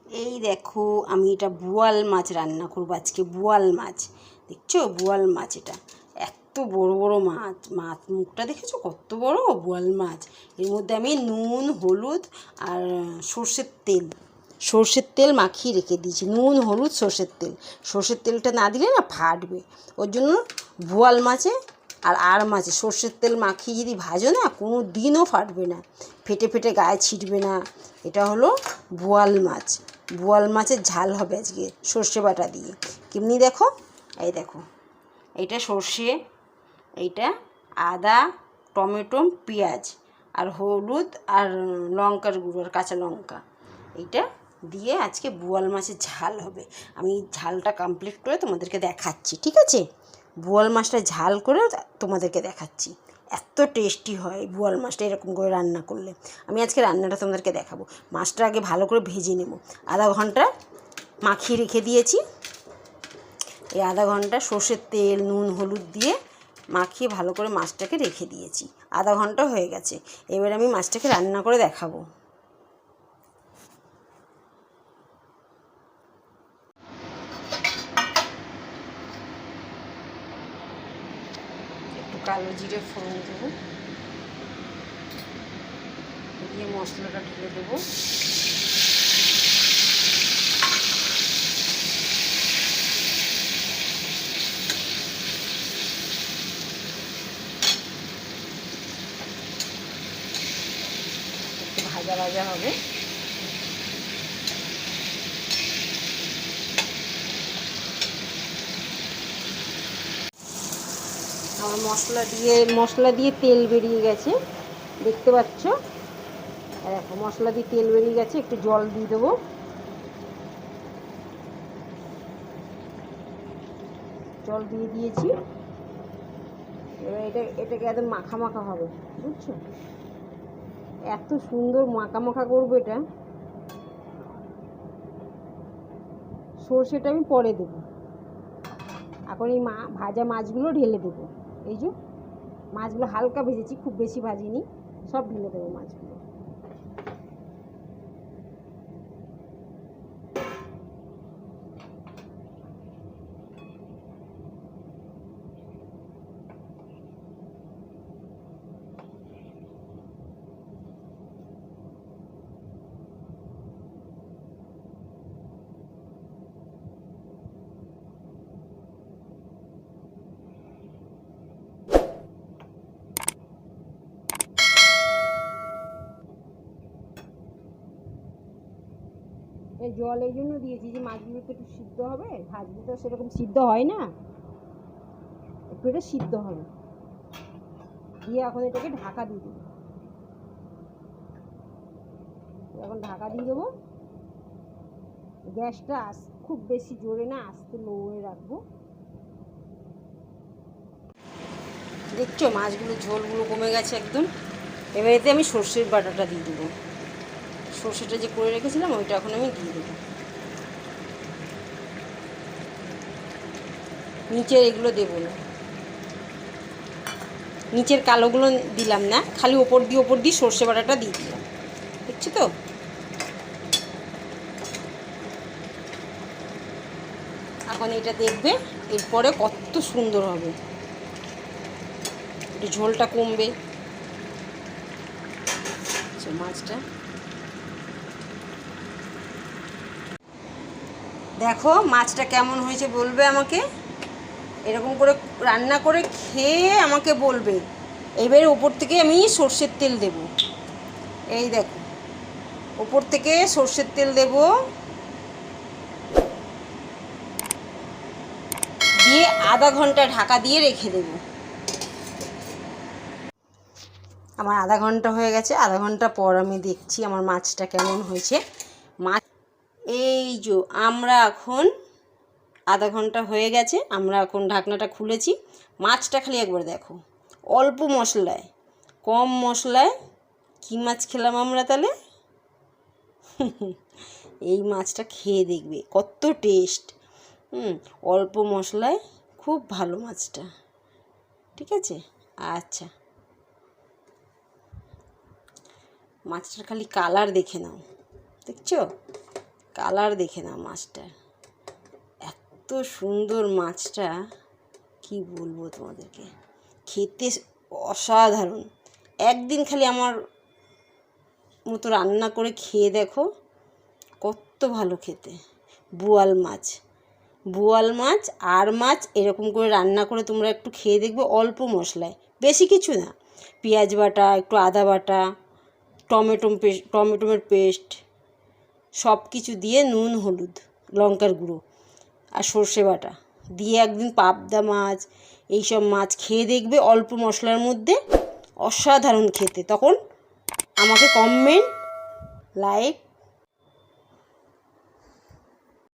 এই দেখো আমি এটা বোয়াল মাছ রান্না করবো আজকে। বোয়াল মাছ দেখছো, বোয়াল মাছ এটা এত বড় বড় মাছ, মাছ মুখটা দেখেছো কত বড় বোয়াল মাছ। এর মধ্যে আমি নুন হলুদ আর সর্ষের তেল মাখিয়ে রেখে দিয়েছি। নুন হলুদ সর্ষের তেলটা না দিলে না ফাটবে, ওর জন্য বোয়াল মাছে আর মাছে সর্ষের তেল মাখিয়ে যদি ভাজো না কোনো দিনও ফাটবে না, ফেটে ফেটে গায়ে ছিটবে না। এটা হলো বোয়াল মাছ। বোয়াল মাছের ঝাল হবে আজকে সর্ষে বাটা দিয়ে। কেমনি দেখো, এই দেখো এইটা সর্ষে, এইটা আদা টমেটো পেঁয়াজ আর হলুদ আর লঙ্কার গুঁড়ো আর কাঁচা লঙ্কা, এইটা দিয়ে আজকে বোয়াল মাছের ঝাল হবে। আমি ঝালটা কমপ্লিট করে তোমাদেরকে দেখাচ্ছি, ঠিক আছে? বোয়াল মাছটা ঝাল করে তোমাদেরকে দেখাচ্ছি। এত টেস্টি হয় বোয়াল মাছটা এরকম করে রান্না করলে। আমি আজকে রান্নাটা তোমাদেরকে দেখাবো। মাছটা আগে ভালো করে ভেজে নেব। আধা ঘন্টা মাখিয়ে রেখে দিয়েছি। এই আধা ঘন্টা সর্ষের তেল নুন হলুদ দিয়ে মাখিয়ে ভালো করে মাছটাকে রেখে দিয়েছি। আধা ঘন্টা হয়ে গেছে। এবার আমি মাছটাকে রান্না করে দেখাবো। একটু কালো জিরে ফোড়ন দেবো, দিয়ে মশলাটা ঢেলে দেবো। একটু ভাজা ভাজা হবে। আমার মশলা দিয়ে তেল বেরিয়ে গেছে, দেখতে পাচ্ছ? দেখো মশলা দিয়ে তেল বেরিয়ে গেছে। একটু জল দিয়ে দেবো। জল দিয়ে দিয়েছি। এবার এটাকে একদম মাখা মাখা হবে, বুঝছো? এত সুন্দর মাখা মাখা করবো এটা। সর্ষেটা আমি পরে দেবো, এখন এই ভাজা মাছগুলো ঢেলে দেবো। এই যে মাছগুলো হালকা ভেজেছি, খুব বেশি ভাজিনি, সব ঢেলে দেবো মাছগুলো। এই জল এই জন্য দিয়েছি যে মাছগুলো তো একটু সিদ্ধ হবে, ভাজলে তো সেরকম সিদ্ধ হয় না, একটু এটা সিদ্ধ হবে। দিয়ে এখন এটাকে ঢাকা দিয়ে দেবো। এখন ঢাকা দিয়ে দেবো। গ্যাসটা খুব বেশি জোরে না, আস্তে লোয়ে রাখবো। দেখছো মাছগুলো ঝোলগুলো কমে গেছে একদম। এবার এতে আমি সর্ষের বাটাটা দিয়ে দেবো। সর্ষেটা যে করে রেখেছিলাম ওইটা এখন আমি দিয়ে দেবো। নিচের এগুলো দেবো না, নিচের কালোগুলো দিলাম না, খালি ওপর দিয়ে সর্ষে বাটাটা দিয়ে দিলাম। দেখছো তো? এখন এটা দেখবে এরপরে কত সুন্দর হবে, একটু ঝোলটা কমবে। মাছটা দেখো মাছটা কেমন হয়েছে বলবে আমাকে, এরকম করে রান্না করে খেয়ে আমাকে বলবে। এবারে ওপর থেকে আমি সর্ষের তেল দেব। এই দেখো ওপর থেকে সর্ষের তেল দেব, দিয়ে আধা ঘন্টা ঢাকা দিয়ে রেখে দেব। আমার আধা ঘন্টা হয়ে গেছে। আধা ঘন্টা পর আমি দেখছি আমার মাছটা কেমন হয়েছে। মাছ এই যে আমরা এখন আধা ঘন্টা হয়ে গেছে, আমরা এখন ঢাকনাটা খুলেছি। মাছটা খালি একবার দেখো, অল্প মশলায়, কম মশলায় কী মাছ খেলাম আমরা তাহলে। এই মাছটা খেয়ে দেখবে কত টেস্ট। অল্প মশলায় খুব ভালো মাছটা, ঠিক আছে? আচ্ছা, মাছটার খালি কালার দেখে নাও, দেখছো কালার দেখে না মাছটার, এত সুন্দর মাছটা, কি বলবো তোমাদেরকে, খেতে অসাধারণ। একদিন খালি আমার মতো রান্না করে খেয়ে দেখো, কত ভালো খেতে। বোয়াল মাছ, বোয়াল মাছ আর মাছ এরকম করে রান্না করে তোমরা একটু খেয়ে দেখবে, অল্প মশলায়, বেশি কিছু না, পেঁয়াজ বাটা, একটু আদা বাটা, টমেটোমের পেস্ট, সব কিছু দিয়ে নুন, হলুদ, লঙ্কার গুঁড়ো আর সর্ষে বাটা দিয়ে একদিন পাবদা মাছ, এইসব মাছ খেয়ে দেখবে অল্প মশলার মধ্যে, অসাধারণ খেতে। তখন আমাকে কমেন্ট, লাইক,